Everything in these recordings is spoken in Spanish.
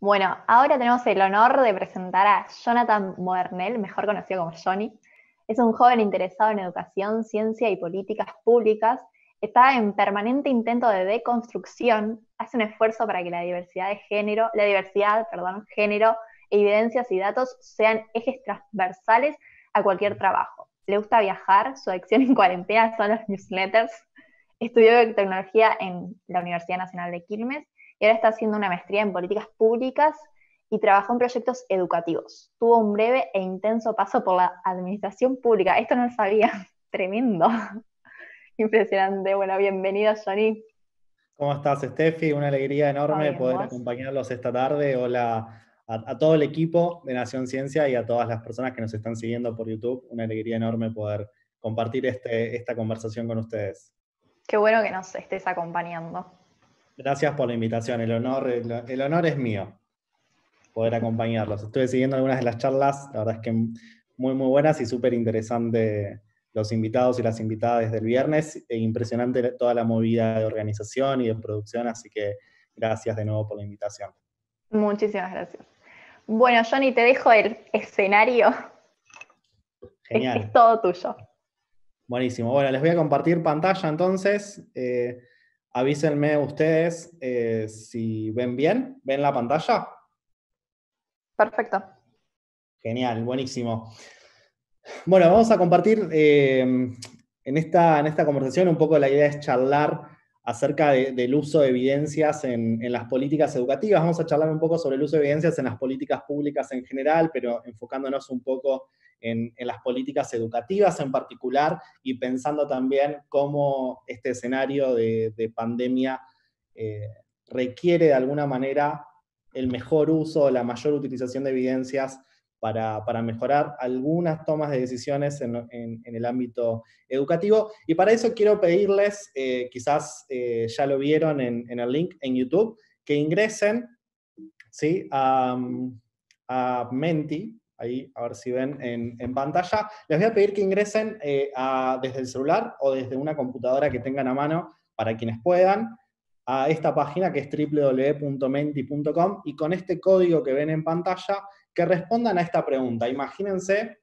Bueno, ahora tenemos el honor de presentar a Jonathan Moernel, mejor conocido como Johnny. Es un joven interesado en educación, ciencia y políticas públicas. Está en permanente intento de deconstrucción. Hace un esfuerzo para que la diversidad, género, evidencias y datos sean ejes transversales a cualquier trabajo. Le gusta viajar, su adicción en cuarentena son los newsletters. Estudió tecnología en la Universidad Nacional de Quilmes y ahora está haciendo una maestría en políticas públicas y trabajó en proyectos educativos. Tuvo un breve e intenso paso por la administración pública. Esto no lo sabía. Tremendo. Impresionante. Bueno, bienvenido, Johnny. ¿Cómo estás, Steffi? Una alegría ¿Todo enorme bien, poder vos? acompañarlos esta tarde. Hola a todo el equipo de Nación Ciencia y a todas las personas que nos están siguiendo por YouTube. Una alegría enorme poder compartir esta conversación con ustedes. Qué bueno que nos estés acompañando. Gracias por la invitación. El honor es mío poder acompañarlos. Estuve siguiendo algunas de las charlas, la verdad es que muy buenas y súper interesante los invitados y las invitadas desde el viernes, e impresionante toda la movida de organización y de producción, así que gracias de nuevo por la invitación. Muchísimas gracias. Bueno, Johnny, te dejo el escenario. Es Genial. todo tuyo. Buenísimo. Bueno, les voy a compartir pantalla entonces. Avísenme ustedes si ven bien. ¿Ven la pantalla? Perfecto. Genial, buenísimo. Bueno, vamos a compartir en esta conversación un poco la idea es charlar acerca del uso de evidencias en las políticas educativas. Vamos a charlar un poco sobre el uso de evidencias en las políticas públicas en general, pero enfocándonos un poco en las políticas educativas en particular y pensando también cómo este escenario de pandemia requiere de alguna manera el mejor uso, la mayor utilización de evidencias para mejorar algunas tomas de decisiones en el ámbito educativo. Y para eso quiero pedirles, quizás ya lo vieron en el link en YouTube, que ingresen, ¿sí?, a Menti, ahí a ver si ven en pantalla. Les voy a pedir que ingresen desde el celular o desde una computadora que tengan a mano, para quienes puedan, a esta página que es www.menti.com, y con este código que ven en pantalla, que respondan a esta pregunta. Imagínense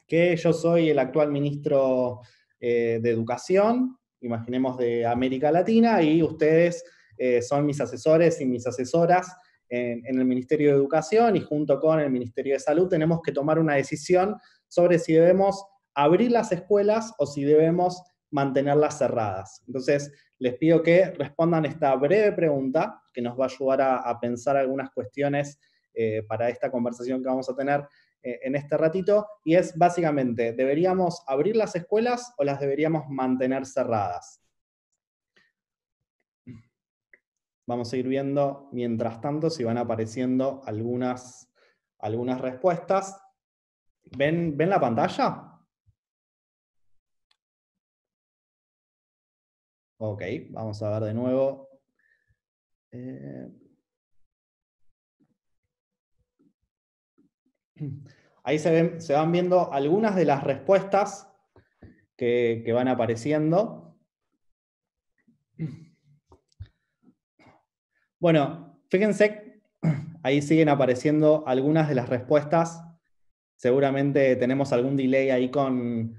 que yo soy el actual ministro de Educación, imaginemos de América Latina, y ustedes son mis asesores y mis asesoras en el Ministerio de Educación, y junto con el Ministerio de Salud tenemos que tomar una decisión sobre si debemos abrir las escuelas o si debemos mantenerlas cerradas. Entonces, les pido que respondan esta breve pregunta, que nos va a ayudar a pensar algunas cuestiones para esta conversación que vamos a tener en este ratito, y es básicamente, ¿deberíamos abrir las escuelas o las deberíamos mantener cerradas? Vamos a ir viendo, mientras tanto, si van apareciendo algunas respuestas. ¿Ven la pantalla? Ok, vamos a ver de nuevo. Ahí se van viendo algunas de las respuestas que van apareciendo. Bueno, fíjense, ahí siguen apareciendo algunas de las respuestas. Seguramente tenemos algún delay ahí con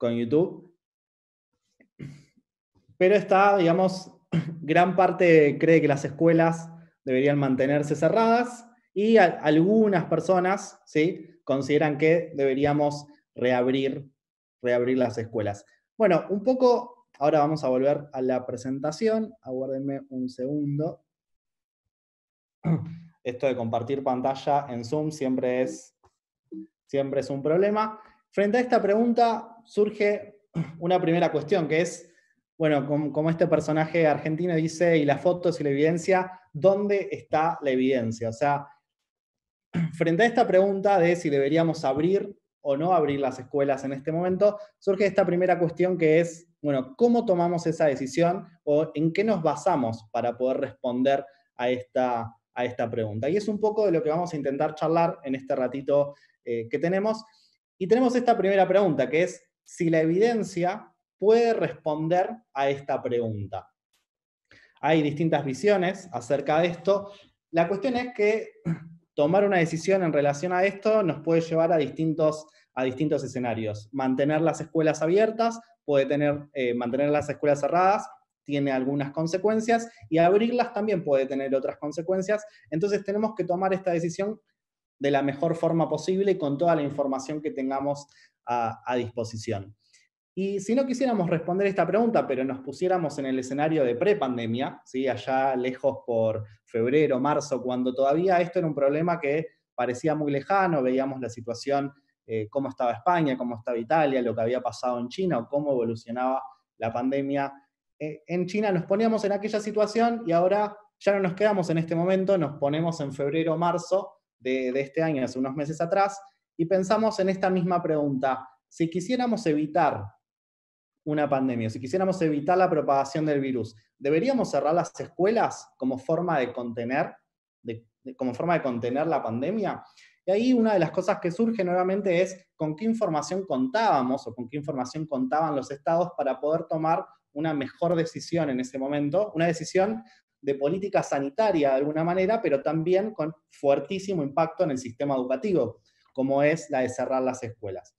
YouTube. Pero está, digamos, gran parte cree que las escuelas deberían mantenerse cerradas, y algunas personas, ¿sí?, consideran que deberíamos reabrir las escuelas. Bueno, un poco, ahora vamos a volver a la presentación. Aguárdenme un segundo. Esto de compartir pantalla en Zoom siempre es un problema. Frente a esta pregunta surge una primera cuestión, que es, bueno, como este personaje argentino dice, y las fotos y la evidencia, ¿dónde está la evidencia? O sea, frente a esta pregunta de si deberíamos abrir o no abrir las escuelas en este momento, surge esta primera cuestión, que es, bueno, ¿cómo tomamos esa decisión o en qué nos basamos para poder responder a esta pregunta? Y es un poco de lo que vamos a intentar charlar en este ratito que tenemos. Y tenemos esta primera pregunta, que es si la evidencia puede responder a esta pregunta. Hay distintas visiones acerca de esto, La cuestión es que tomar una decisión en relación a esto nos puede llevar a distintos escenarios. Mantener las escuelas abiertas, mantener las escuelas cerradas, tiene algunas consecuencias, y abrirlas también puede tener otras consecuencias. Entonces tenemos que tomar esta decisión de la mejor forma posible y con toda la información que tengamos a disposición. Y si no quisiéramos responder esta pregunta, pero nos pusiéramos en el escenario de prepandemia, ¿sí? Allá lejos por febrero, marzo, cuando todavía esto era un problema que parecía muy lejano, veíamos la situación, cómo estaba España, cómo estaba Italia, lo que había pasado en China o cómo evolucionaba la pandemia en China, nos poníamos en aquella situación y ahora ya no nos quedamos en este momento, nos ponemos en febrero, marzo de este año, hace unos meses atrás, y pensamos en esta misma pregunta. Si quisiéramos evitar una pandemia, si quisiéramos evitar la propagación del virus, ¿deberíamos cerrar las escuelas como forma de contener, como forma de contener la pandemia? Y ahí una de las cosas que surge nuevamente es con qué información contábamos o con qué información contaban los estados para poder tomar una mejor decisión en ese momento, una decisión de política sanitaria de alguna manera, pero también con fuertísimo impacto en el sistema educativo, como es la de cerrar las escuelas.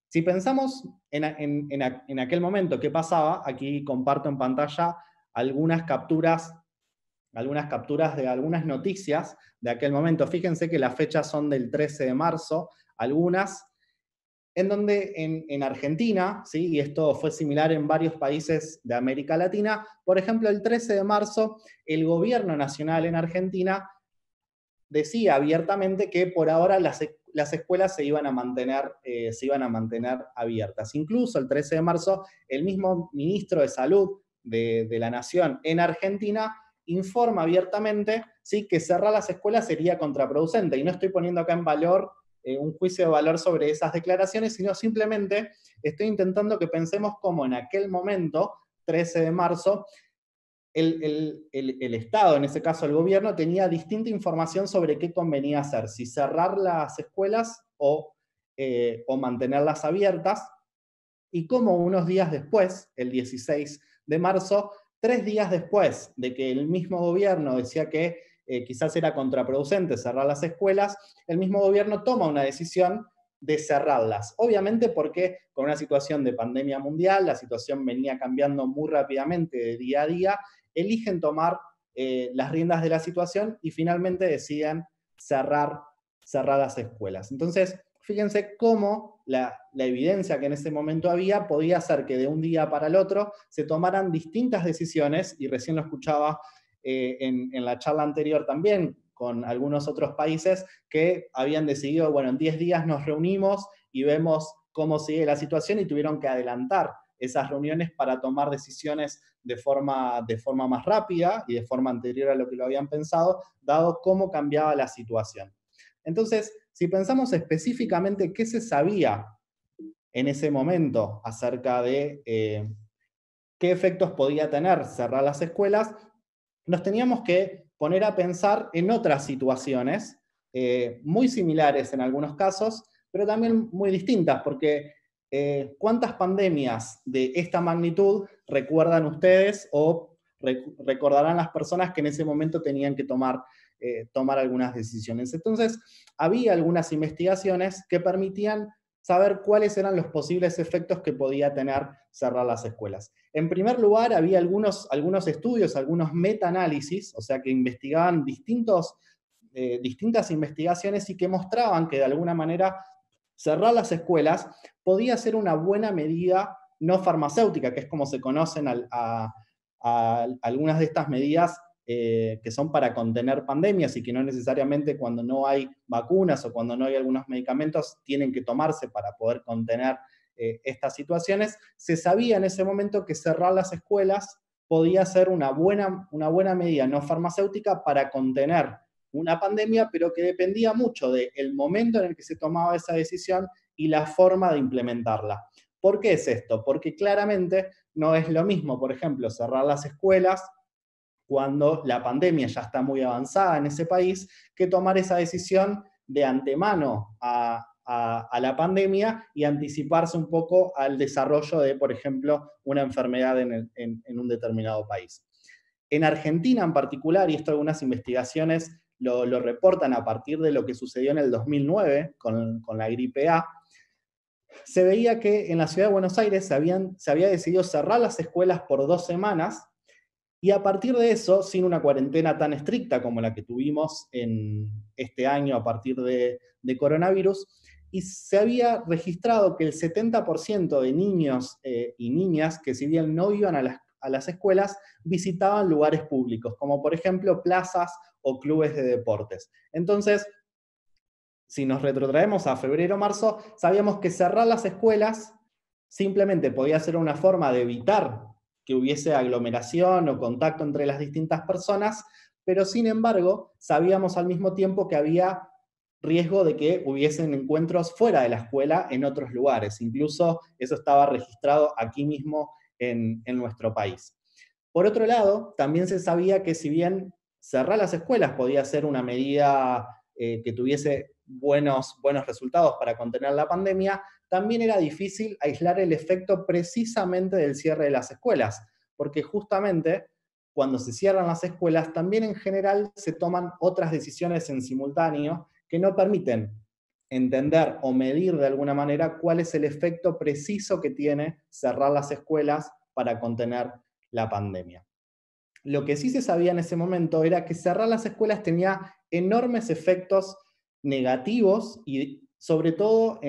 Si pensamos en aquel momento qué pasaba, aquí comparto en pantalla algunas capturas de algunas noticias de aquel momento. Fíjense que las fechas son del 13 de marzo, algunas, en donde en Argentina, ¿sí? Y esto fue similar en varios países de América Latina, por ejemplo, el 13 de marzo, el gobierno nacional en Argentina decía abiertamente que por ahora las escuelas se iban a mantener abiertas. Incluso el 13 de marzo, el mismo ministro de Salud de la Nación en Argentina informa abiertamente, ¿sí?, que cerrar las escuelas sería contraproducente. Y no estoy poniendo acá en valor un juicio de valor sobre esas declaraciones, sino simplemente estoy intentando que pensemos cómo en aquel momento, 13 de marzo, el Estado, en ese caso el gobierno, tenía distinta información sobre qué convenía hacer, si cerrar las escuelas o mantenerlas abiertas, y cómo unos días después, el 16 de marzo, 3 días después de que el mismo gobierno decía que quizás era contraproducente cerrar las escuelas, el mismo gobierno toma una decisión de cerrarlas. Obviamente porque con una situación de pandemia mundial, la situación venía cambiando muy rápidamente de día a día, eligen tomar las riendas de la situación y finalmente deciden cerrar las escuelas. Entonces, fíjense cómo la evidencia que en ese momento había podía hacer que de un día para el otro se tomaran distintas decisiones, y recién lo escuchaba en la charla anterior también con algunos otros países que habían decidido, bueno, en 10 días nos reunimos y vemos cómo sigue la situación, y tuvieron que adelantar esas reuniones para tomar decisiones de forma más rápida y de forma anterior a lo que lo habían pensado, dado cómo cambiaba la situación. Entonces, si pensamos específicamente qué se sabía en ese momento acerca de qué efectos podía tener cerrar las escuelas, nos teníamos que poner a pensar en otras situaciones, muy similares en algunos casos, pero también muy distintas, porque ¿cuántas pandemias de esta magnitud recuerdan ustedes o recordarán las personas que en ese momento tenían que tomar algunas decisiones? Entonces, había algunas investigaciones que permitían saber cuáles eran los posibles efectos que podía tener cerrar las escuelas. En primer lugar, había algunos estudios, algunos metaanálisis, o sea, que investigaban distintas investigaciones y que mostraban que de alguna manera cerrar las escuelas podía ser una buena medida no farmacéutica, que es como se conocen a algunas de estas medidas que son para contener pandemias y que no necesariamente cuando no hay vacunas o cuando no hay algunos medicamentos tienen que tomarse para poder contener estas situaciones. Se sabía en ese momento que cerrar las escuelas podía ser una buena medida no farmacéutica para contener una pandemia, pero que dependía mucho del momento en el que se tomaba esa decisión y la forma de implementarla. ¿Por qué es esto? Porque claramente no es lo mismo, por ejemplo, cerrar las escuelas cuando la pandemia ya está muy avanzada en ese país, que tomar esa decisión de antemano a la pandemia y anticiparse un poco al desarrollo de, por ejemplo, una enfermedad en un determinado país. En Argentina en particular, y esto algunas investigaciones lo reportan a partir de lo que sucedió en el 2009 con la gripe A, se veía que en la ciudad de Buenos Aires se había decidido cerrar las escuelas por 2 semanas, y a partir de eso, sin una cuarentena tan estricta como la que tuvimos en este año a partir de coronavirus, y se había registrado que el 70% de niños y niñas que, si bien no iban a las escuelas, visitaban lugares públicos, como por ejemplo plazas o clubes de deportes. Entonces, si nos retrotraemos a febrero o marzo, sabíamos que cerrar las escuelas simplemente podía ser una forma de evitar que hubiese aglomeración o contacto entre las distintas personas, pero sin embargo, sabíamos al mismo tiempo que había riesgo de que hubiesen encuentros fuera de la escuela en otros lugares. Incluso eso estaba registrado aquí mismo en nuestro país. Por otro lado, también se sabía que, si bien cerrar las escuelas podía ser una medida que tuviese buenos resultados para contener la pandemia, también era difícil aislar el efecto precisamente del cierre de las escuelas, porque justamente cuando se cierran las escuelas, también en general se toman otras decisiones en simultáneo que no permiten entender o medir de alguna manera cuál es el efecto preciso que tiene cerrar las escuelas para contener la pandemia. Lo que sí se sabía en ese momento era que cerrar las escuelas tenía enormes efectos negativos, y sobre todo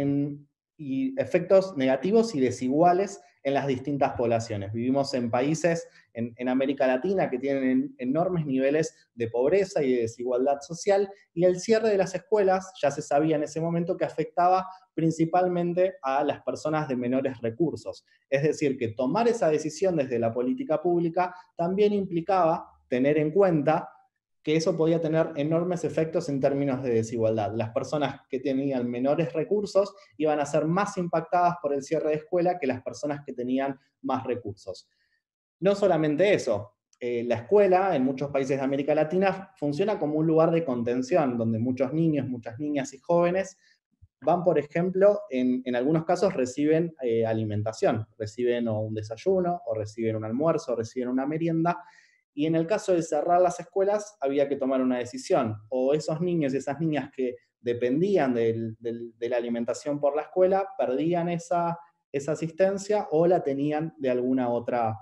efectos negativos y desiguales en las distintas poblaciones. Vivimos en países en América Latina que tienen enormes niveles de pobreza y de desigualdad social, y el cierre de las escuelas ya se sabía en ese momento que afectaba principalmente a las personas de menores recursos. Es decir, que tomar esa decisión desde la política pública también implicaba tener en cuenta que eso podía tener enormes efectos en términos de desigualdad. Las personas que tenían menores recursos iban a ser más impactadas por el cierre de escuela que las personas que tenían más recursos. No solamente eso, la escuela en muchos países de América Latina funciona como un lugar de contención, donde muchos niños, muchas niñas y jóvenes van, por ejemplo, en algunos casos reciben alimentación, reciben o un desayuno, o reciben un almuerzo, o reciben una merienda, y en el caso de cerrar las escuelas había que tomar una decisión, o esos niños y esas niñas que dependían de la alimentación por la escuela perdían esa asistencia, o la tenían de alguna otra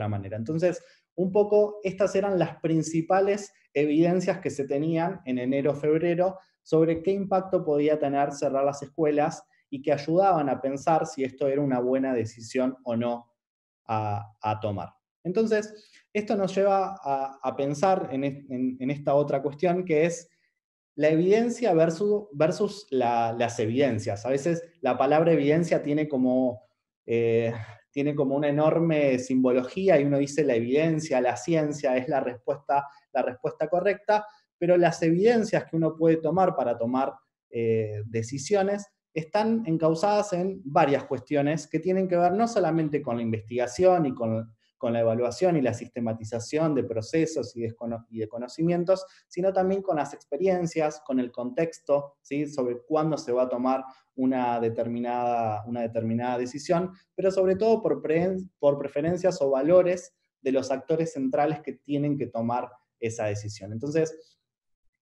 manera. Entonces, un poco estas eran las principales evidencias que se tenían en enero-febrero sobre qué impacto podía tener cerrar las escuelas, y que ayudaban a pensar si esto era una buena decisión o no a tomar. Entonces, esto nos lleva a pensar en esta otra cuestión, que es la evidencia versus las evidencias. A veces la palabra evidencia tiene como una enorme simbología, y uno dice la evidencia, la ciencia es la respuesta correcta, pero las evidencias que uno puede tomar para tomar decisiones están encausadas en varias cuestiones que tienen que ver no solamente con la investigación y con la evaluación y la sistematización de procesos y de conocimientos, sino también con las experiencias, con el contexto, ¿sí?, sobre cuándo se va a tomar una determinada decisión, pero sobre todo por preferencias o valores de los actores centrales que tienen que tomar esa decisión. Entonces,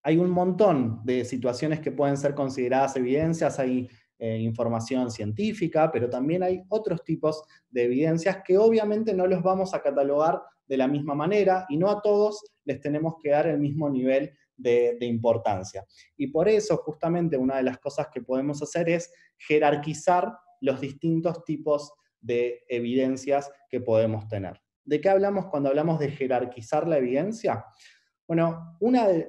hay un montón de situaciones que pueden ser consideradas evidencias. Hay información científica, pero también hay otros tipos de evidencias que obviamente no los vamos a catalogar de la misma manera, y no a todos les tenemos que dar el mismo nivel de importancia. Y por eso, justamente, una de las cosas que podemos hacer es jerarquizar los distintos tipos de evidencias que podemos tener. ¿De qué hablamos cuando hablamos de jerarquizar la evidencia? Bueno, una de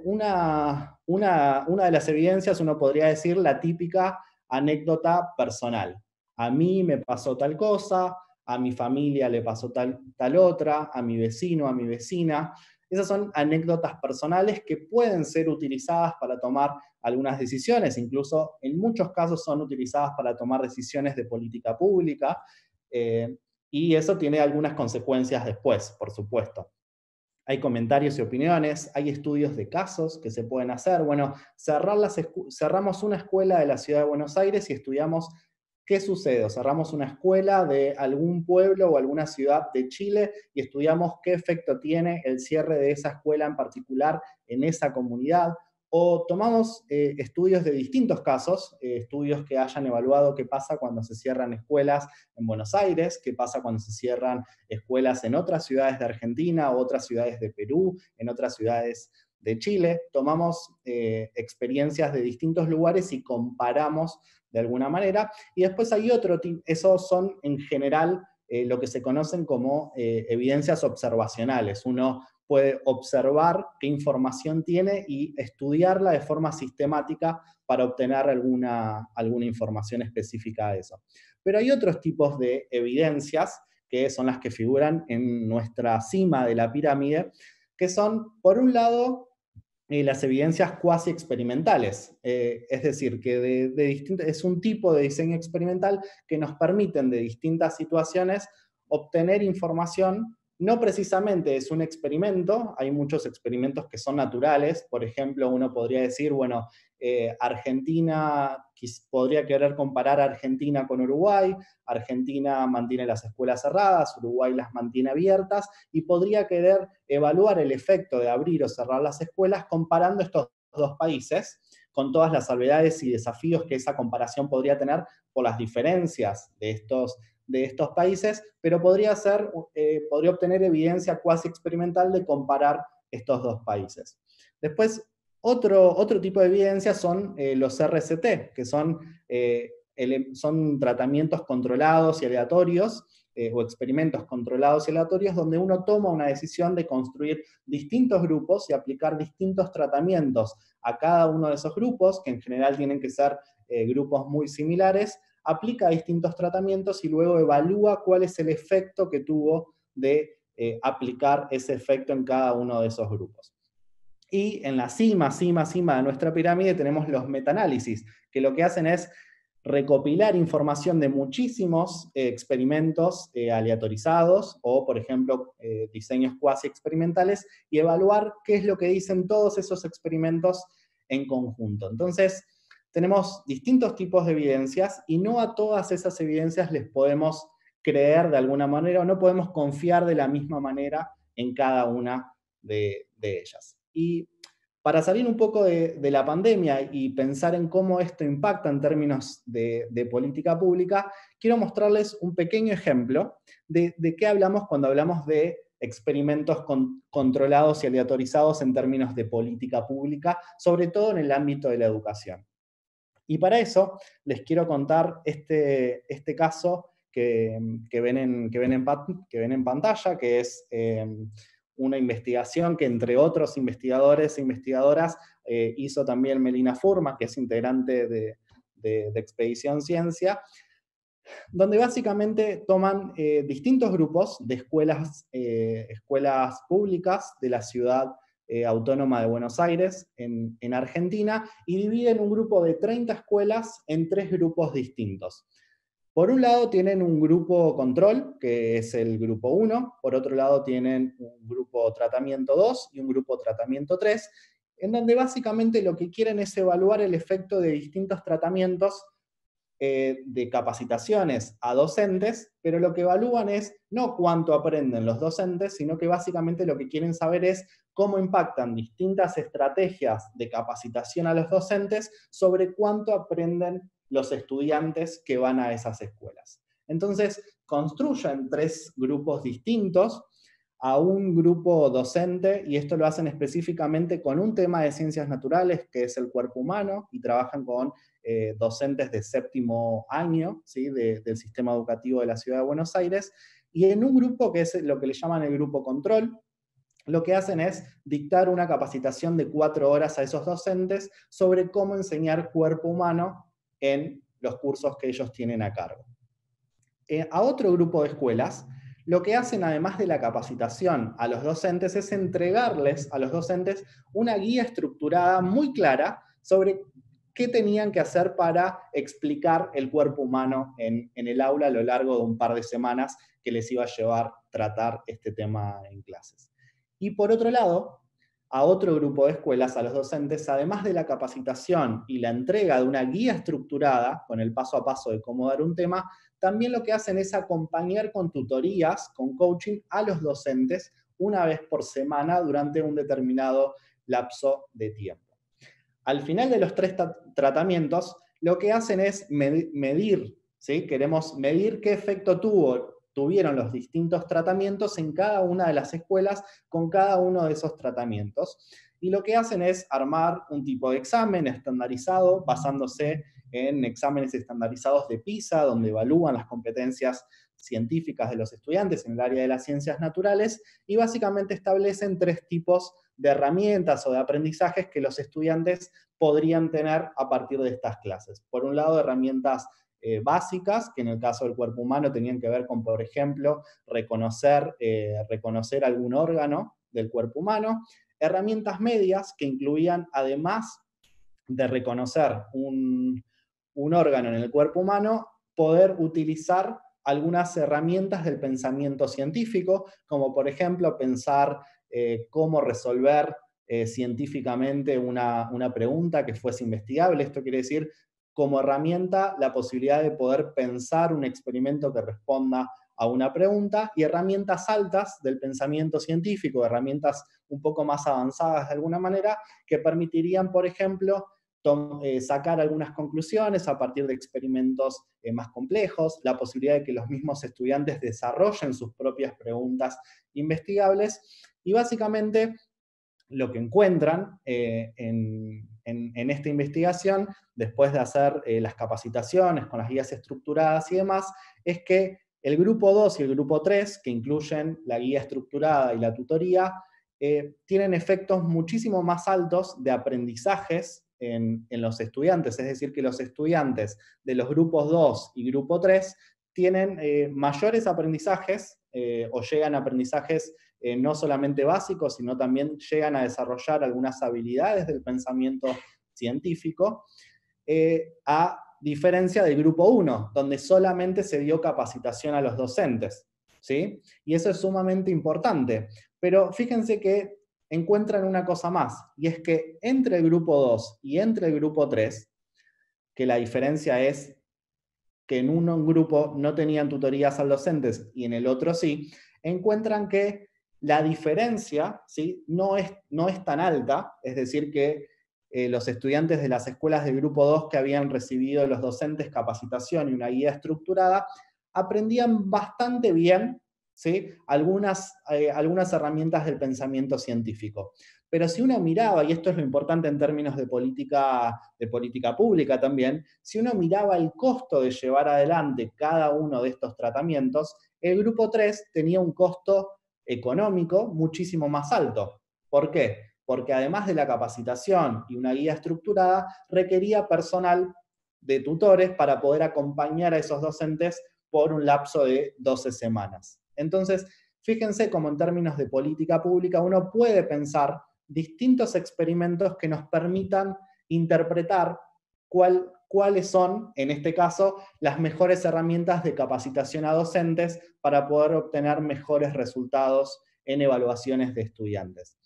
las evidencias, uno podría decir, la típica anécdota personal. A mí me pasó tal cosa, a mi familia le pasó tal otra, a mi vecino, a mi vecina. Esas son anécdotas personales que pueden ser utilizadas para tomar algunas decisiones, incluso en muchos casos son utilizadas para tomar decisiones de política pública, y eso tiene algunas consecuencias después, por supuesto. Hay comentarios y opiniones, hay estudios de casos que se pueden hacer. Bueno, cerramos una escuela de la ciudad de Buenos Aires y estudiamos ¿qué sucede? O cerramos una escuela de algún pueblo o alguna ciudad de Chile y estudiamos qué efecto tiene el cierre de esa escuela en particular en esa comunidad. O tomamos estudios de distintos casos, estudios que hayan evaluado qué pasa cuando se cierran escuelas en Buenos Aires, qué pasa cuando se cierran escuelas en otras ciudades de Argentina o otras ciudades de Perú, en otras ciudades de Chile. Tomamos experiencias de distintos lugares y comparamos de alguna manera. Y después hay otro tipo, esos son en general lo que se conocen como evidencias observacionales. Uno puede observar qué información tiene y estudiarla de forma sistemática para obtener alguna información específica de eso. Pero hay otros tipos de evidencias que son las que figuran en nuestra cima de la pirámide, que son, por un lado, las evidencias cuasi experimentales, es decir, que es un tipo de diseño experimental que nos permiten de distintas situaciones obtener información. No precisamente es un experimento, hay muchos experimentos que son naturales. Por ejemplo, uno podría decir, bueno, Argentina, podría querer comparar a Argentina con Uruguay. Argentina mantiene las escuelas cerradas, Uruguay las mantiene abiertas, y podría querer evaluar el efecto de abrir o cerrar las escuelas comparando estos dos países, con todas las salvedades y desafíos que esa comparación podría tener por las diferencias de estos países, pero podría obtener evidencia cuasi experimental de comparar estos dos países. Después, otro tipo de evidencia son los RCT, que son tratamientos controlados y aleatorios, o experimentos controlados y aleatorios, donde uno toma una decisión de construir distintos grupos y aplicar distintos tratamientos a cada uno de esos grupos, que en general tienen que ser grupos muy similares, aplica distintos tratamientos y luego evalúa cuál es el efecto que tuvo de aplicar ese efecto en cada uno de esos grupos. Y en la cima de nuestra pirámide tenemos los metaanálisis, que lo que hacen es recopilar información de muchísimos experimentos aleatorizados o, por ejemplo, diseños cuasi experimentales, y evaluar qué es lo que dicen todos esos experimentos en conjunto. Entonces, tenemos distintos tipos de evidencias y no a todas esas evidencias les podemos creer de alguna manera o no podemos confiar de la misma manera en cada una de ellas. Y para salir un poco de la pandemia y pensar en cómo esto impacta en términos de política pública, quiero mostrarles un pequeño ejemplo de qué hablamos cuando hablamos de experimentos controlados y aleatorizados en términos de política pública, sobre todo en el ámbito de la educación. Y para eso les quiero contar este caso que ven en pantalla, que es una investigación que, entre otros investigadores e investigadoras, hizo también Melina Furman, que es integrante de Expedición Ciencia, donde básicamente toman distintos grupos de escuelas públicas de la ciudad autónoma de Buenos Aires, en Argentina, y dividen un grupo de 30 escuelas en 3 grupos distintos. Por un lado tienen un grupo control, que es el grupo 1, por otro lado tienen un grupo tratamiento 2 y un grupo tratamiento 3, en donde básicamente lo que quieren es evaluar el efecto de distintos tratamientos de capacitaciones a docentes, pero lo que evalúan es no cuánto aprenden los docentes, sino que básicamente lo que quieren saber es cómo impactan distintas estrategias de capacitación a los docentes sobre cuánto aprenden los estudiantes que van a esas escuelas. Entonces, construyen 3 grupos distintos a un grupo docente, y esto lo hacen específicamente con un tema de ciencias naturales, que es el cuerpo humano, y trabajan con docentes de 7º año, ¿sí? Del sistema educativo de la Ciudad de Buenos Aires, y en un grupo que es lo que le llaman el grupo control, lo que hacen es dictar una capacitación de 4 horas a esos docentes sobre cómo enseñar cuerpo humano en los cursos que ellos tienen a cargo. A otro grupo de escuelas, lo que hacen, además de la capacitación a los docentes, es entregarles a los docentes una guía estructurada muy clara sobre qué tenían que hacer para explicar el cuerpo humano en el aula a lo largo de un par de semanas que les iba a llevar tratar este tema en clases. Y por otro lado, a otro grupo de escuelas, a los docentes, además de la capacitación y la entrega de una guía estructurada, con el paso a paso de cómo dar un tema, también lo que hacen es acompañar con tutorías, con coaching, a los docentes una vez por semana durante un determinado lapso de tiempo. Al final de los 3 tratamientos, lo que hacen es medir, ¿sí? Queremos medir qué efecto tuvieron los distintos tratamientos en cada una de las escuelas con cada uno de esos tratamientos. Y lo que hacen es armar un tipo de examen estandarizado basándose en exámenes estandarizados de PISA, donde evalúan las competencias científicas de los estudiantes en el área de las ciencias naturales, y básicamente establecen 3 tipos de herramientas o de aprendizajes que los estudiantes podrían tener a partir de estas clases. Por un lado, herramientas básicas, que en el caso del cuerpo humano tenían que ver con, por ejemplo, reconocer algún órgano del cuerpo humano. Herramientas medias, que incluían, además de reconocer un órgano en el cuerpo humano, poder utilizar algunas herramientas del pensamiento científico, como por ejemplo pensar cómo resolver científicamente una pregunta que fuese investigable. Esto quiere decir, como herramienta, la posibilidad de poder pensar un experimento que responda a una pregunta, y herramientas altas del pensamiento científico, herramientas un poco más avanzadas de alguna manera, que permitirían, por ejemplo, sacar algunas conclusiones a partir de experimentos más complejos, la posibilidad de que los mismos estudiantes desarrollen sus propias preguntas investigables, y básicamente lo que encuentran en esta investigación, después de hacer las capacitaciones con las guías estructuradas y demás, es que el grupo 2 y el grupo 3, que incluyen la guía estructurada y la tutoría, tienen efectos muchísimo más altos de aprendizajes en los estudiantes, es decir, que los estudiantes de los grupos 2 y grupo 3 tienen mayores aprendizajes o llegan a aprendizajes no solamente básicos, sino también llegan a desarrollar algunas habilidades del pensamiento científico, a diferencia del grupo 1, donde solamente se dio capacitación a los docentes, ¿sí? Y eso es sumamente importante. Pero fíjense que encuentran una cosa más, y es que entre el grupo 2 y entre el grupo 3, que la diferencia es que en un grupo no tenían tutorías al docentes y en el otro sí, encuentran que la diferencia, ¿sí?, no es tan alta, es decir, que los estudiantes de las escuelas del grupo 2 que habían recibido los docentes capacitación y una guía estructurada, aprendían bastante bien, ¿sí?, algunas herramientas del pensamiento científico. Pero si uno miraba, y esto es lo importante en términos de política pública también, si uno miraba el costo de llevar adelante cada uno de estos tratamientos, el grupo 3 tenía un costo económico muchísimo más alto. ¿Por qué? Porque además de la capacitación y una guía estructurada, requería personal de tutores para poder acompañar a esos docentes por un lapso de 12 semanas. Entonces, fíjense cómo en términos de política pública uno puede pensar distintos experimentos que nos permitan interpretar cuáles son, en este caso, las mejores herramientas de capacitación a docentes para poder obtener mejores resultados en evaluaciones de estudiantes.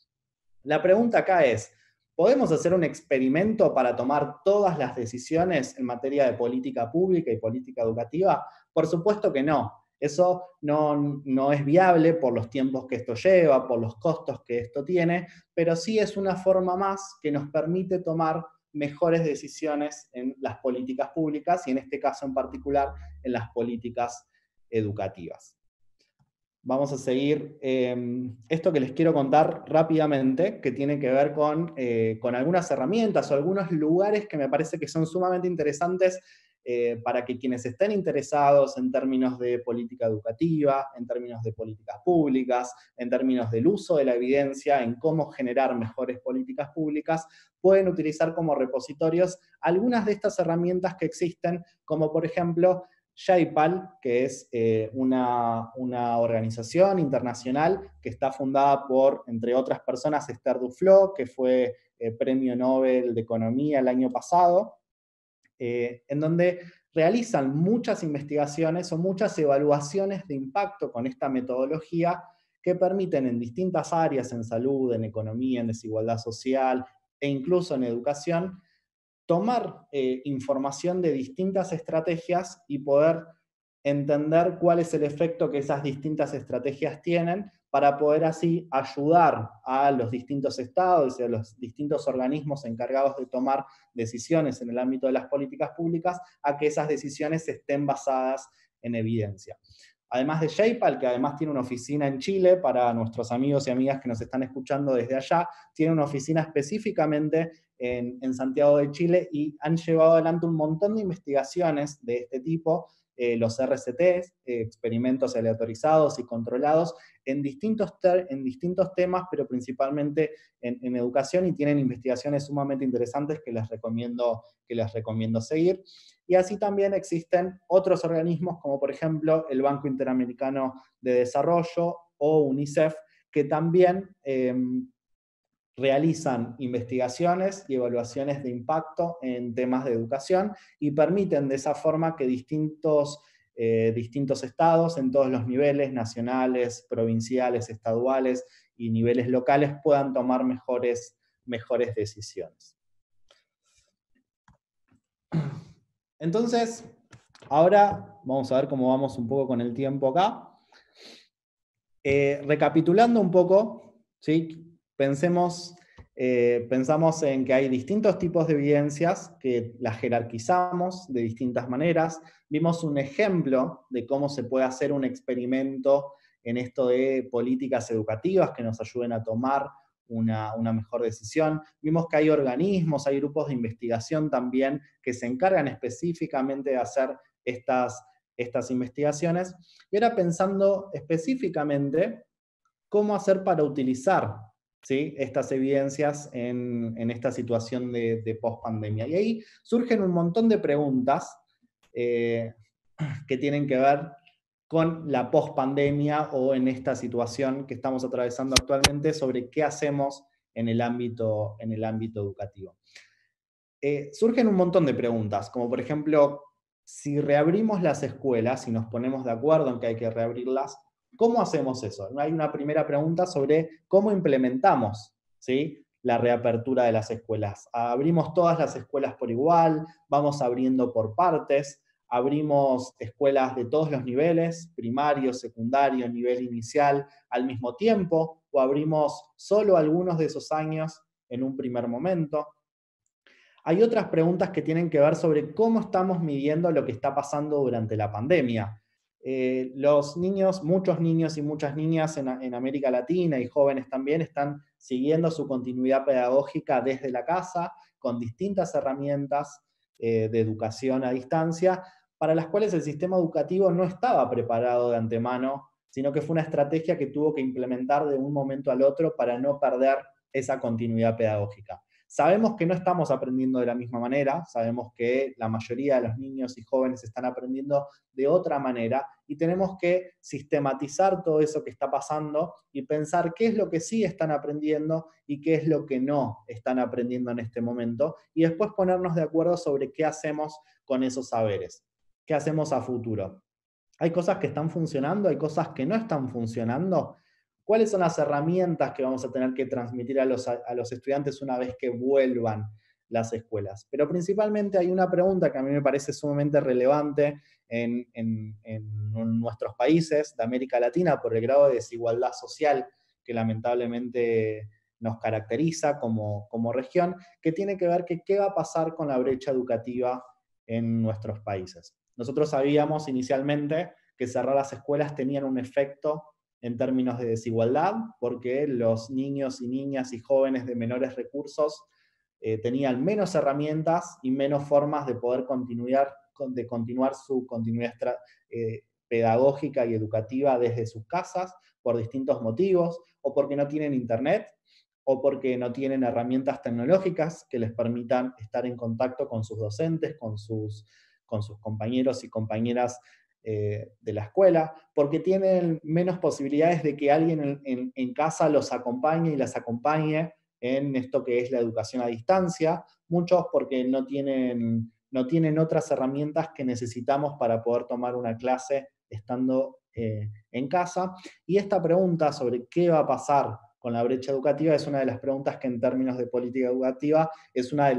La pregunta acá es, ¿podemos hacer un experimento para tomar todas las decisiones en materia de política pública y política educativa? Por supuesto que no. Eso no es viable por los tiempos que esto lleva, por los costos que esto tiene, pero sí es una forma más que nos permite tomar mejores decisiones en las políticas públicas y en este caso en particular en las políticas educativas. Vamos a seguir esto que les quiero contar rápidamente, que tiene que ver con algunas herramientas o algunos lugares que me parece que son sumamente interesantes para que quienes estén interesados en términos de política educativa, en términos de políticas públicas, en términos del uso de la evidencia, en cómo generar mejores políticas públicas, pueden utilizar como repositorios algunas de estas herramientas que existen, como por ejemplo JPAL, que es una organización internacional que está fundada por, entre otras personas, Esther Duflo, que fue Premio Nobel de Economía el año pasado, en donde realizan muchas investigaciones o muchas evaluaciones de impacto con esta metodología que permiten en distintas áreas, en salud, en economía, en desigualdad social e incluso en educación, tomar información de distintas estrategias y poder entender cuál es el efecto que esas distintas estrategias tienen para poder así ayudar a los distintos estados y a los distintos organismos encargados de tomar decisiones en el ámbito de las políticas públicas a que esas decisiones estén basadas en evidencia. Además de JPAL, que además tiene una oficina en Chile, para nuestros amigos y amigas que nos están escuchando desde allá, tiene una oficina específicamente en Santiago de Chile y han llevado adelante un montón de investigaciones de este tipo, los RCTs, experimentos aleatorizados y controlados, en distintos temas, pero principalmente en educación, y tienen investigaciones sumamente interesantes que les recomiendo seguir. Y así también existen otros organismos, como por ejemplo el Banco Interamericano de Desarrollo o UNICEF, que también realizan investigaciones y evaluaciones de impacto en temas de educación y permiten de esa forma que distintos estados en todos los niveles, nacionales, provinciales, estaduales y niveles locales, puedan tomar mejores decisiones. Entonces, ahora vamos a ver cómo vamos un poco con el tiempo acá. Recapitulando un poco, ¿sí? Pensamos en que hay distintos tipos de evidencias que las jerarquizamos de distintas maneras. Vimos un ejemplo de cómo se puede hacer un experimento en esto de políticas educativas que nos ayuden a tomar una mejor decisión. Vimos que hay organismos, hay grupos de investigación también que se encargan específicamente de hacer estas investigaciones. Y ahora pensando específicamente cómo hacer para utilizar, ¿sí?, estas evidencias en esta situación de post-pandemia. Y ahí surgen un montón de preguntas que tienen que ver con la post-pandemia o en esta situación que estamos atravesando actualmente sobre qué hacemos en el ámbito educativo. Surgen un montón de preguntas, como por ejemplo, si reabrimos las escuelas, si nos ponemos de acuerdo en que hay que reabrirlas, ¿cómo hacemos eso? Hay una primera pregunta sobre cómo implementamos, ¿sí?, la reapertura de las escuelas. ¿Abrimos todas las escuelas por igual? ¿Vamos abriendo por partes? ¿Abrimos escuelas de todos los niveles, primario, secundario, nivel inicial, al mismo tiempo? ¿O abrimos solo algunos de esos años en un primer momento? Hay otras preguntas que tienen que ver sobre cómo estamos midiendo lo que está pasando durante la pandemia. Los niños, muchos niños y muchas niñas en América Latina y jóvenes también están siguiendo su continuidad pedagógica desde la casa, con distintas herramientas de educación a distancia, para las cuales el sistema educativo no estaba preparado de antemano, sino que fue una estrategia que tuvo que implementar de un momento al otro para no perder esa continuidad pedagógica. Sabemos que no estamos aprendiendo de la misma manera, sabemos que la mayoría de los niños y jóvenes están aprendiendo de otra manera y tenemos que sistematizar todo eso que está pasando y pensar qué es lo que sí están aprendiendo y qué es lo que no están aprendiendo en este momento y después ponernos de acuerdo sobre qué hacemos con esos saberes, qué hacemos a futuro. Hay cosas que están funcionando, hay cosas que no están funcionando. ¿Cuáles son las herramientas que vamos a tener que transmitir a los estudiantes una vez que vuelvan las escuelas? Pero principalmente hay una pregunta que a mí me parece sumamente relevante en nuestros países de América Latina por el grado de desigualdad social que lamentablemente nos caracteriza como región, que tiene que ver que qué va a pasar con la brecha educativa en nuestros países. Nosotros sabíamos inicialmente que cerrar las escuelas tenían un efecto en términos de desigualdad, porque los niños y niñas y jóvenes de menores recursos tenían menos herramientas y menos formas de poder continuar su continuidad pedagógica y educativa desde sus casas por distintos motivos, o porque no tienen internet, o porque no tienen herramientas tecnológicas que les permitan estar en contacto con sus docentes, con sus compañeros y compañeras de la escuela, porque tienen menos posibilidades de que alguien en casa los acompañe y las acompañe en esto que es la educación a distancia, muchos porque no tienen otras herramientas que necesitamos para poder tomar una clase estando en casa. Y esta pregunta sobre qué va a pasar con la brecha educativa es una de las preguntas que en términos de política educativa es una de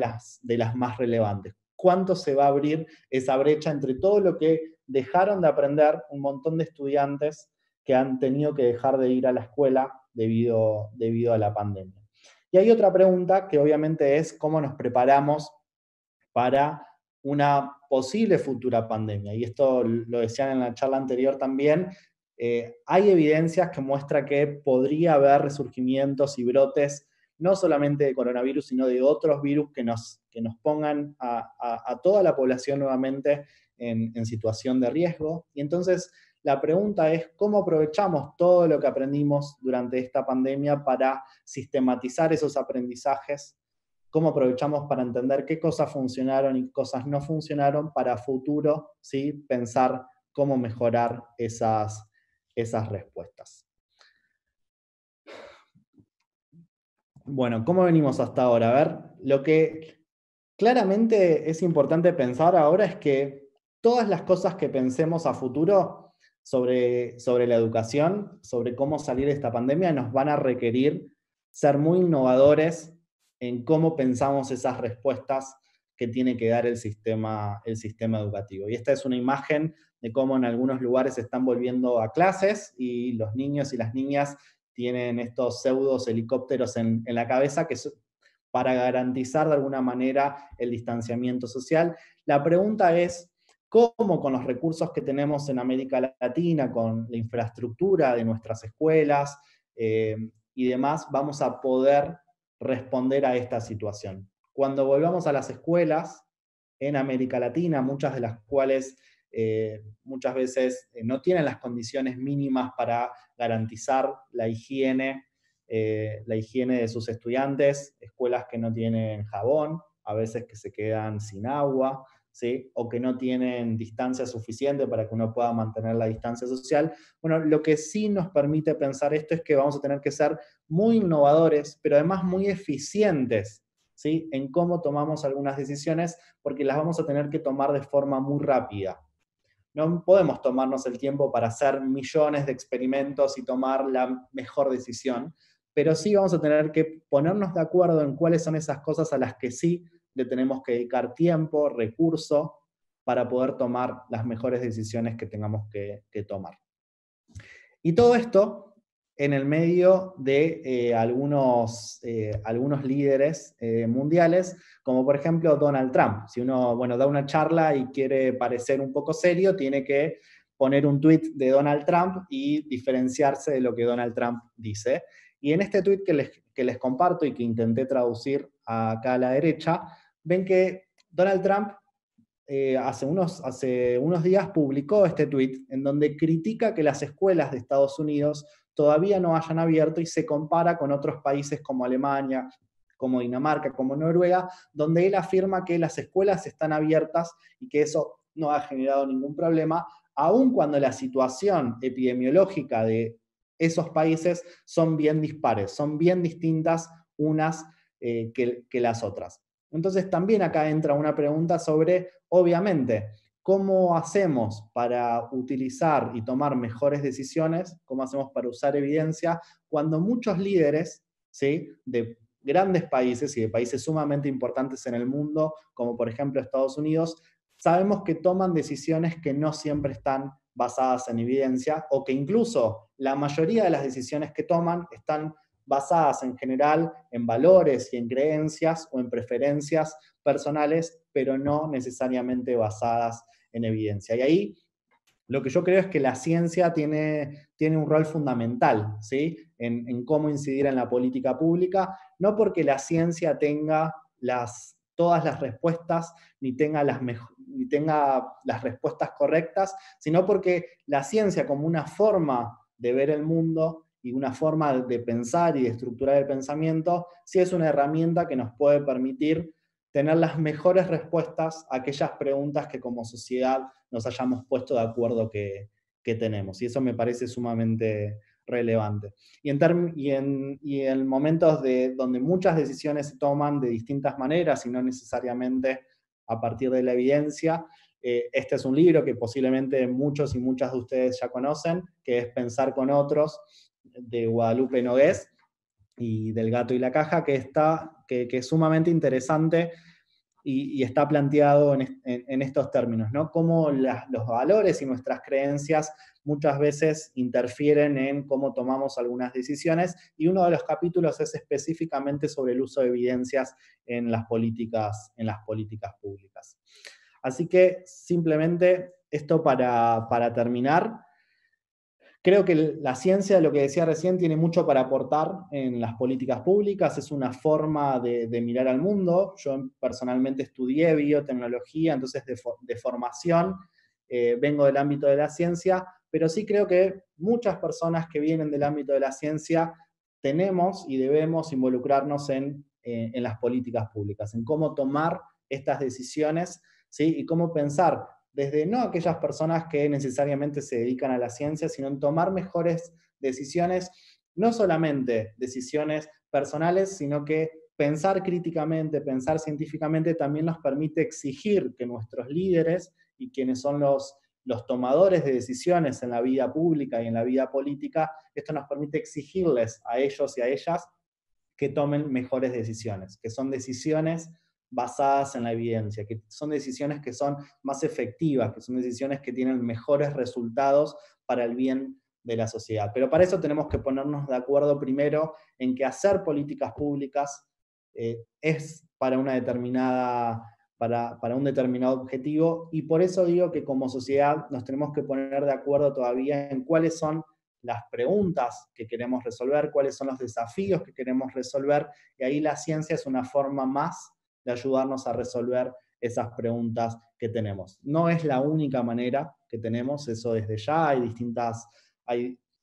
las más relevantes. ¿Cuánto se va a abrir esa brecha entre todo lo que dejaron de aprender un montón de estudiantes que han tenido que dejar de ir a la escuela debido a la pandemia? Y hay otra pregunta que obviamente es cómo nos preparamos para una posible futura pandemia. Y esto lo decían en la charla anterior también. Hay evidencias que muestran que podría haber resurgimientos y brotes, no solamente de coronavirus, sino de otros virus que nos pongan a toda la población nuevamente en situación de riesgo. Y entonces la pregunta es, ¿cómo aprovechamos todo lo que aprendimos durante esta pandemia para sistematizar esos aprendizajes? ¿Cómo aprovechamos para entender qué cosas funcionaron y qué cosas no funcionaron para futuro, ¿sí?, pensar cómo mejorar esas respuestas? Bueno, ¿cómo venimos hasta ahora? A ver, lo que claramente es importante pensar ahora es que todas las cosas que pensemos a futuro sobre la educación, sobre cómo salir de esta pandemia, nos van a requerir ser muy innovadores en cómo pensamos esas respuestas que tiene que dar el sistema educativo. Y esta es una imagen de cómo en algunos lugares se están volviendo a clases y los niños y las niñas tienen estos pseudos helicópteros en la cabeza que para garantizar de alguna manera el distanciamiento social. La pregunta es, ¿cómo con los recursos que tenemos en América Latina, con la infraestructura de nuestras escuelas y demás, vamos a poder responder a esta situación? Cuando volvamos a las escuelas en América Latina, muchas de las cuales muchas veces no tienen las condiciones mínimas para garantizar la higiene de sus estudiantes, escuelas que no tienen jabón, a veces que se quedan sin agua, ¿sí?, o que no tienen distancia suficiente para que uno pueda mantener la distancia social. Bueno, lo que sí nos permite pensar esto es que vamos a tener que ser muy innovadores, pero además muy eficientes, ¿sí?, en cómo tomamos algunas decisiones, porque las vamos a tener que tomar de forma muy rápida. No podemos tomarnos el tiempo para hacer millones de experimentos y tomar la mejor decisión, pero sí vamos a tener que ponernos de acuerdo en cuáles son esas cosas a las que sí le tenemos que dedicar tiempo, recurso, para poder tomar las mejores decisiones que tengamos que tomar. Y todo esto en el medio de algunos líderes mundiales, como por ejemplo Donald Trump. Si uno, da una charla y quiere parecer un poco serio, tiene que poner un tweet de Donald Trump y diferenciarse de lo que Donald Trump dice. Y en este tweet que les comparto y que intenté traducir acá a la derecha, ven que Donald Trump hace unos días publicó este tweet en donde critica que las escuelas de Estados Unidos todavía no hayan abierto y se compara con otros países como Alemania, como Dinamarca, como Noruega, donde él afirma que las escuelas están abiertas y que eso no ha generado ningún problema, aun cuando la situación epidemiológica de esos países son bien dispares, son bien distintas unas que las otras. Entonces también acá entra una pregunta sobre, obviamente, ¿cómo hacemos para utilizar y tomar mejores decisiones? ¿Cómo hacemos para usar evidencia cuando muchos líderes, ¿sí?, de grandes países y de países sumamente importantes en el mundo, como por ejemplo Estados Unidos, sabemos que toman decisiones que no siempre están basadas en evidencia o que incluso la mayoría de las decisiones que toman están basadas en general en valores y en creencias o en preferencias personales, pero no necesariamente basadas en evidencia. Y ahí lo que yo creo es que la ciencia tiene un rol fundamental, ¿sí?, en cómo incidir en la política pública, no porque la ciencia tenga todas las respuestas, ni tenga las respuestas correctas, sino porque la ciencia, como una forma de ver el mundo y una forma de pensar y de estructurar el pensamiento, sí es una herramienta que nos puede permitir tener las mejores respuestas a aquellas preguntas que como sociedad nos hayamos puesto de acuerdo que tenemos. Y eso me parece sumamente relevante. Y en momentos donde muchas decisiones se toman de distintas maneras y no necesariamente a partir de la evidencia, Este es un libro que posiblemente muchos y muchas de ustedes ya conocen, que es Pensar con otros, de Guadalupe Nogués y del Gato y la Caja, que es sumamente interesante y está planteado en estos términos, ¿no? Cómo los valores y nuestras creencias muchas veces interfieren en cómo tomamos algunas decisiones, y uno de los capítulos es específicamente sobre el uso de evidencias en las políticas públicas. Así que simplemente esto para terminar. Creo que la ciencia, lo que decía recién, tiene mucho para aportar en las políticas públicas, es una forma de mirar al mundo. Yo personalmente estudié biotecnología, entonces de formación vengo del ámbito de la ciencia, pero sí creo que muchas personas que vienen del ámbito de la ciencia tenemos y debemos involucrarnos en las políticas públicas, en cómo tomar estas decisiones, ¿sí? Y cómo pensar desde no aquellas personas que necesariamente se dedican a la ciencia, sino en tomar mejores decisiones, no solamente decisiones personales, sino que pensar críticamente, pensar científicamente también nos permite exigir que nuestros líderes y quienes son los tomadores de decisiones en la vida pública y en la vida política, esto nos permite exigirles a ellos y a ellas que tomen mejores decisiones, que son decisiones basadas en la evidencia, que son decisiones que son más efectivas, que son decisiones que tienen mejores resultados para el bien de la sociedad. Pero para eso tenemos que ponernos de acuerdo primero en que hacer políticas públicas es para una determinada para un determinado objetivo, y por eso digo que como sociedad nos tenemos que poner de acuerdo todavía en cuáles son las preguntas que queremos resolver, cuáles son los desafíos que queremos resolver, y ahí la ciencia es una forma más de ayudarnos a resolver esas preguntas que tenemos. No es la única manera que tenemos, eso desde ya, hay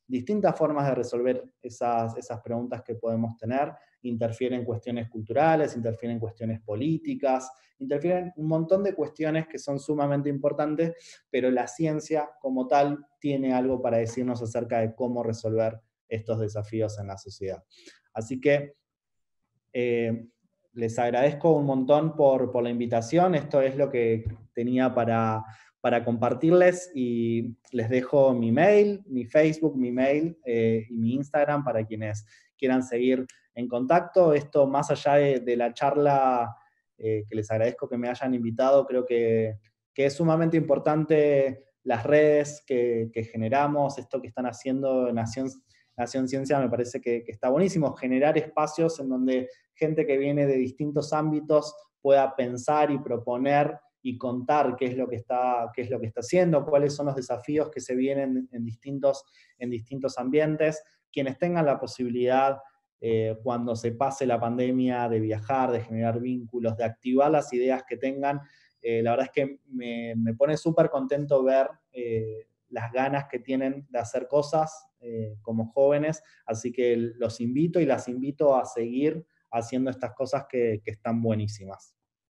distintas formas de resolver esas preguntas que podemos tener, interfieren cuestiones culturales, interfieren cuestiones políticas, interfieren un montón de cuestiones que son sumamente importantes, pero la ciencia como tal tiene algo para decirnos acerca de cómo resolver estos desafíos en la sociedad. Así que les agradezco un montón por la invitación. Esto es lo que tenía para compartirles, y les dejo mi mail, mi Facebook, mi mail y mi Instagram para quienes quieran seguir en contacto. Esto, más allá de la charla, que les agradezco que me hayan invitado, creo que es sumamente importante las redes que generamos, esto que están haciendo Nación Ciencia me parece que está buenísimo, generar espacios en donde gente que viene de distintos ámbitos pueda pensar y proponer y contar qué es lo que está haciendo, cuáles son los desafíos que se vienen en distintos ambientes. Quienes tengan la posibilidad, cuando se pase la pandemia, de viajar, de generar vínculos, de activar las ideas que tengan, la verdad es que me pone súper contento ver las ganas que tienen de hacer cosas como jóvenes, así que los invito y las invito a seguir haciendo estas cosas que están buenísimas.